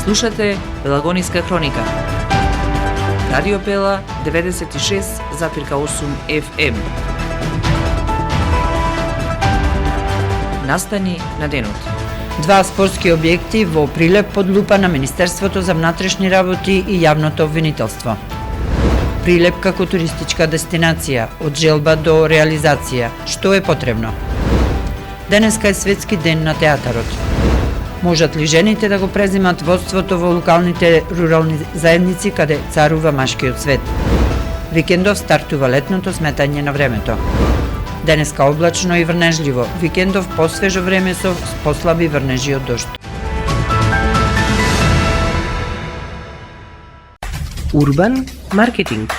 Слушате Пелагониска хроника. Радио Пела 96,8 FM. Настани на денот. Два спортски објекти во Прилеп под лупа на Министерството за внатрешни работи и јавното обвинителство. Прилеп како туристичка дестинација, од желба до реализација. Што е потребно? Денеска е светски ден на театарот. Можат ли жените да го преземат водството во локалните рурални заедници каде царува машкиот свет? Викендов стартува летното сметање на времето. Денеска облачно и врнежливо, викендов посвежо време со послаби врнежи од дожд. Урбан маркетинг.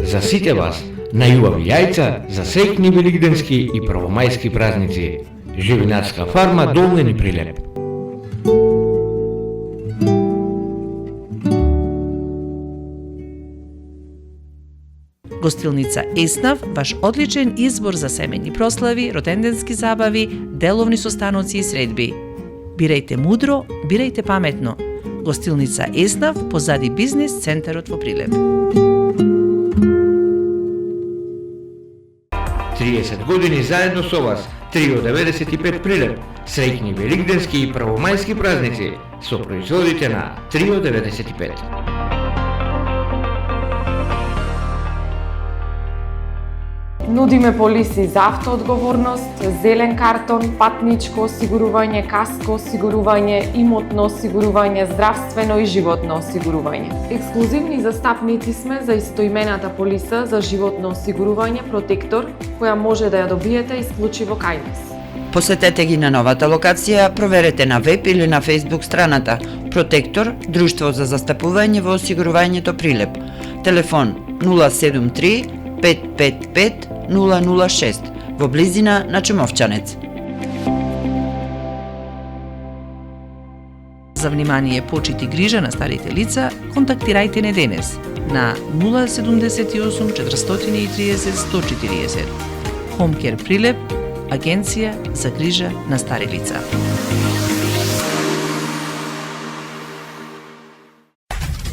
За сите вас, најубави јајца за среќни велигденски и првомајски празници. Живинарска фарма Долнен и Прилеп. Гостилница Еснав, ваш одличен избор за семејни прослави, роденденски забави, деловни состаноци и средби. Бирајте мудро, бирајте паметно. Гостилница Еснав позади бизнес центарот во Прилеп. 30 години заедно со вас, Трио 95 Прилеп, среќни велигденски и првомајски празници со производите на Трио 95. Нудиме полиси за автоодговорност, зелен картон, патничко осигурување, каско осигурување, имотно осигурување, здравствено и животно осигурување. Ексклузивни застапници сме за истоимената полиса за животно осигурување Протектор, која може да ја добиете исклучиво кај нас. Посетете ги на новата локација, проверете на веб или на Facebook страната Протектор, Друштво за застапување во осигурувањето Прилеп. Телефон 073 555 006 во близина на Чумовчанец. За внимание, почит и грижа на старите лица, контактирајте не денес на 078 430 140. Хомкер Прилеп, агенција за грижа на стари лица.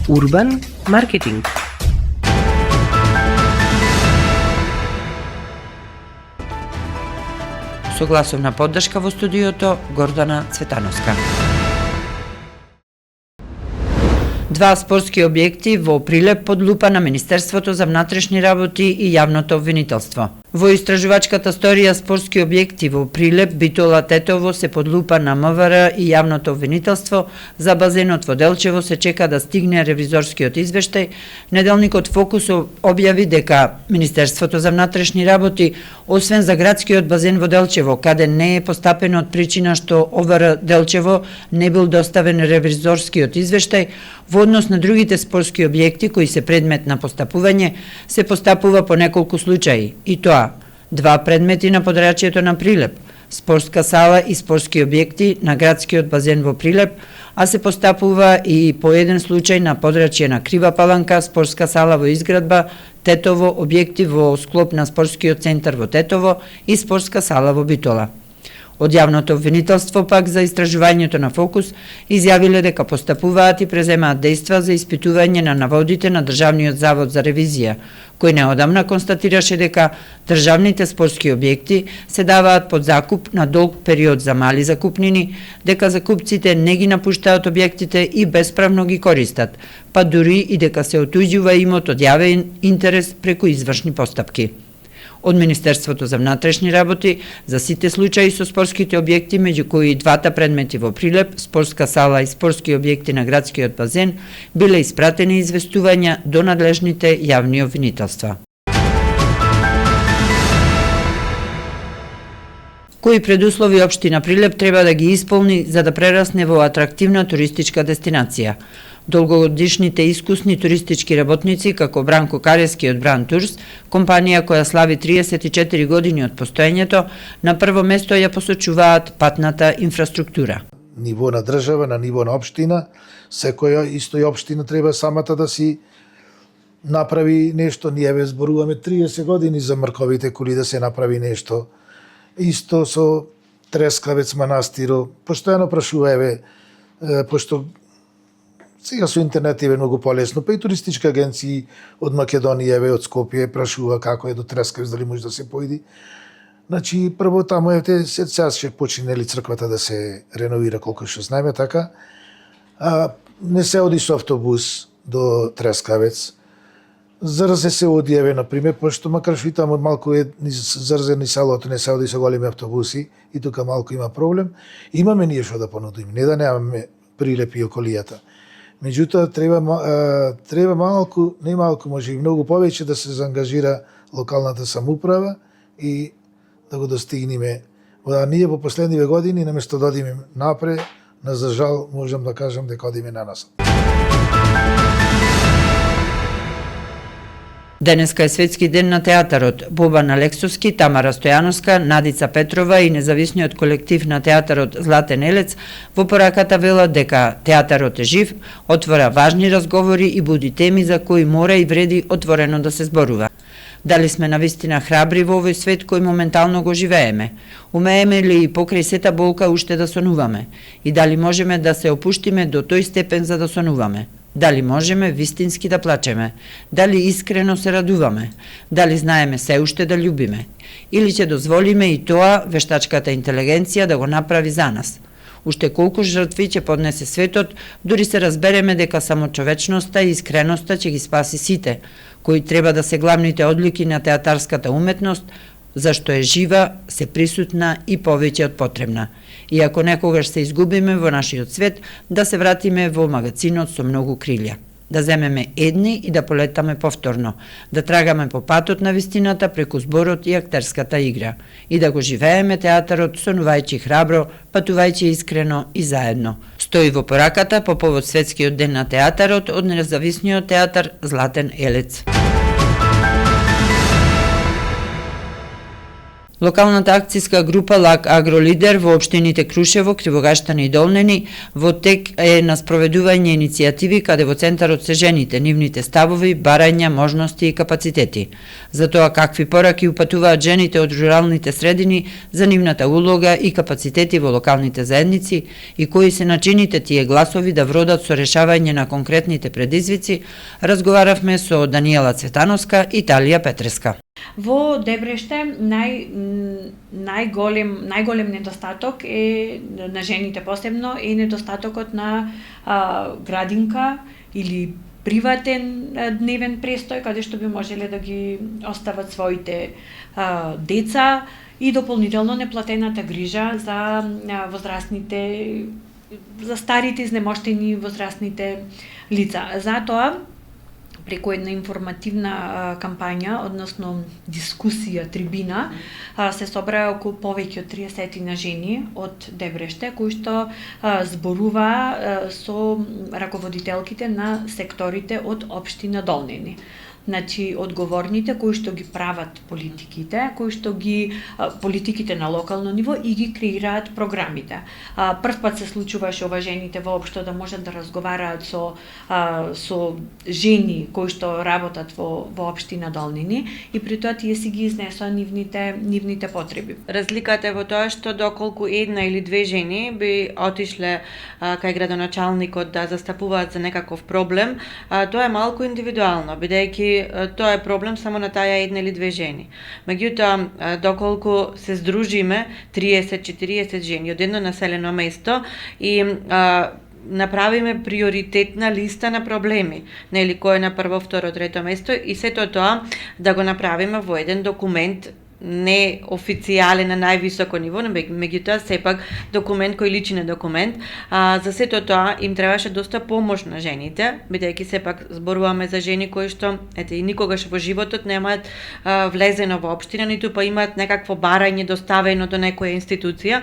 Урбан маркетинг. Со гласовна поддршка во студиото Гордана Цветановска. Два спортски објекти во Прилеп под лупа на Министерството за внатрешни работи и јавното обвинителство. Во истражувачката сторија спортски објекти во Прилеп, Битола, Тетово се под лупа на МВР и јавното обвинителство. За базенот во Делчево се чека да стигне ревизорскиот извештај. Неделникот Фокус објави дека Министерството за внатрешни работи, освен за градскиот базен во Делчево, каде не е постапено од причина што ОВР Делчево не бил доставен ревизорскиот извештај, во однос на другите спортски објекти кои се предмет на постапување, се постапува по неколку случаи, и тоа два предмети на подрачјето на Прилеп, спортска сала и спортски објекти на градскиот базен во Прилеп, а се постапува и по еден случај на подрачје на Крива Паланка, спортска сала во изградба Тетово, објекти во склоп на спортскиот центар во Тетово и спортска сала во Битола. Од јавното обвинителство пак за истражувањето на Фокус изјавиле дека постапуваат и преземаат дејства за испитување на наводите на Државниот завод за ревизија, кој неодамна констатираше дека државните спортски објекти се даваат под закуп на долг период за мали закупнини, дека закупците не ги напуштаат објектите и бесправно ги користат, па дури и дека се отуѓува имот од јавен интерес преку извршни постапки. Од Министерството за внатрешни работи за сите случаи со спортските објекти, меѓу кои двата предмети во Прилеп, спортска сала и спортски објекти на градскиот базен, биле испратени известувања до надлежните јавни обвинителства. Кои предуслови општина Прилеп треба да ги исполни за да прерасне во атрактивна туристичка дестинација? Долгогодишните искусни туристички работници, како Бранко Карески од Бран Турс, компанија која слави 34 години од постоењето, на прво место ја посочуваат патната инфраструктура. Ниво на држава, на ниво на општина, секоја исто и општина треба самата да си направи нешто. Ние ве зборуваме 30 години за мрковите кули да се направи нешто. Исто со Трескавец, Манастиро, постојано прашува, пошто сега со интернет е многу полесно, па и туристички агенции од Македонија, од Скопје прашува како е до Трескавиц, дали може да се поиди. Значи, прво таму сега ќе почне црквата да се реновира колку што знаеме, така. Не се оди со автобус до Трескавец. Зарзе се оди, например, пошто макар што и таму малку е зарзе ни селото, не се оди со големи автобуси и тука малку има проблем. Имаме ние што да понудиме, не да немаме Прилеп и околијата. Меѓутоа, треба малку, не малку, може и многу повеќе да се заангажира локалната самоуправа и да го достигнеме. Ние по последниве години, наместо да одиме напред, за жал, можам да кажам дека одиме на нас. Денеска е Светски ден на театарот. Бобан Алексовски, Тамара Стојановска, Надица Петрова и независниот колектив на театарот Златен Елец во пораката велат дека театарот е жив, отвора важни разговори и буди теми за кои мора и вреди отворено да се зборува. Дали сме навистина храбри во овој свет кој моментално го живееме? Умееме ли и покрај сета болка уште да сонуваме? И дали можеме да се опуштиме до тој степен за да сонуваме? Дали можеме вистински да плачеме? Дали искрено се радуваме? Дали знаеме се уште да љубиме? Или ќе дозволиме и тоа вештачката интелигенција да го направи за нас? Уште колку жртви ќе поднесе светот, дури се разбереме дека само човечноста и искреноста ќе ги спаси сите, кои треба да се главните одлики на театарската уметност, зашто е жива, се присутна и повеќе од потребна. И ако некогаш се изгубиме во нашиот свет, да се вратиме во магацинот со многу крилја. Да земеме едни и да полетаме повторно, да трагаме по патот на вистината преку зборот и актерската игра, и да го живееме театарот сонувајќи храбро, патувајќи искрено и заедно. Стои во пораката по повод Светскиот ден на театарот од независниот театар Златен Елец. Локалната акцијска група ЛАК Агролидер во општините Крушево, Кривогаштани и Долнени во тек е на спроведување иницијативи каде во центарот се жените, нивните ставови, барања, можности и капацитети. За тоа какви пораки упатуваат жените од руралните средини за нивната улога и капацитети во локалните заедници и кои се начините тие гласови да вродат со решавање на конкретните предизвици, разговаравме со Даниела Цветановска и Талија Петреска. Во Дебреште најголем недостаток е на жените посебно е недостатокот на градинка или приватен дневен престој каде што би можеле да ги остават своите деца и дополнително неплатената грижа за возрастните, за старите изнемоштени возрастните лица. Затоа преку една информативна кампања, односно дискусија, трибина, се собраа околу повеќе од 30 на жени од Дебреште, кои што зборуваа со раководителките на секторите од општина Долнени. Значи, одговорните кои што ги прават политиките, кои што ги политиките на локално ниво и ги креираат програмите. Прв пат се случуваше ова жените воопшто да можат да разговараат со жени кои што работат во општина Долнени и при тоа тие си ги изнесоа нивните потреби. Разликата е во тоа што доколку една или две жени би отишле кај градоначалникот да застапуваат за некаков проблем, тоа е малку индивидуално, бидејќи тоа е проблем само на таа една или две жени. Меѓутоа, доколку се здружиме 30-40 жени од едно населено место и направиме приоритетна листа на проблеми, нели кој е на прво, второ, трето место и сето тоа да го направиме во еден документ не официјален на највисоко ниво, меѓутоа сепак документ кој личи на документ. За сето тоа им требаше доста помош на жените, бидејќи сепак зборуваме за жени кои што и никогаш во животот немаат влезено во општина, ниту па имаат некакво барање доставено до некоја институција.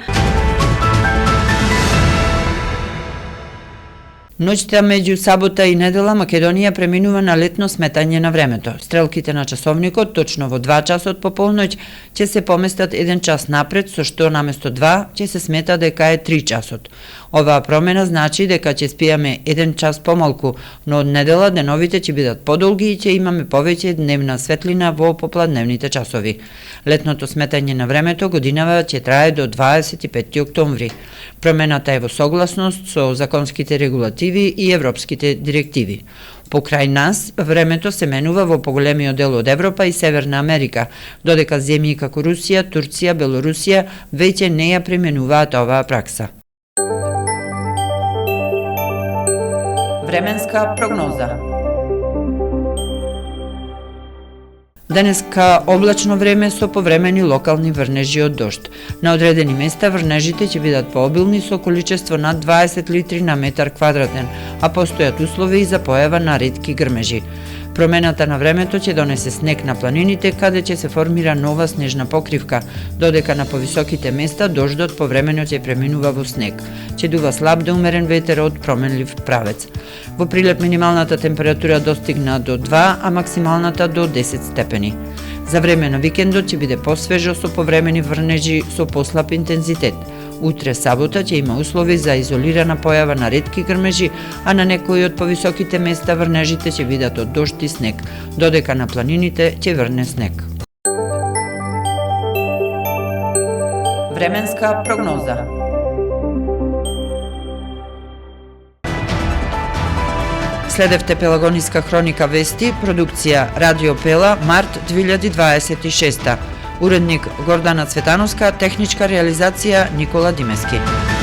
Ноќта меѓу сабота и недела Македонија преминува на летно сметање на времето. Стрелките на часовникот точно во 2 часот по полноќ ќе се поместат 1 час напред, со што наместо 2 ќе се смета дека е 3 часот. Оваа промена значи дека ќе спијаме 1 час помалку, но од недела деновите ќе бидат подолги и ќе имаме повеќе дневна светлина во попладневните часови. Летното сметање на времето годинава ќе трае до 25 октомври. Промената е во согласност со законските регулативи и европските директиви. Покрај нас, времето се менува во поголемиот дел од Европа и Северна Америка, додека земји како Русија, Турција, Белорусија веќе не ја применуваат оваа пракса. Временска прогноза. Денеска облачно време со повремени локални врнежи од дожд. На одредени места врнежите ќе бидат пообилни со количество над 20 литри на метар квадратен, а постојат услови за појава на ретки грмежи. Промената на времето ќе донесе снег на планините, каде ќе се формира нова снежна покривка, додека на повисоките места дождот повремено ќе преминува во снег. Ќе дува слаб до умерен ветер од променлив правец. Во Прилеп минималната температура достигна до 2, а максималната до 10 степени. За време на викендот ќе биде посвежо со повремени врнежи со послаб интензитет. Утре сабота ќе има услови за изолирана појава на ретки грмежи, а на некои од повисоките места врнежите ќе бидат од дожд и снег, додека на планините ќе врне снег. Временска прогноза. Следевте Пелагониска хроника вести, продукција Радио Пела, март 2026. Уредник Гордана Цветановска, техничка реализација Никола Димески.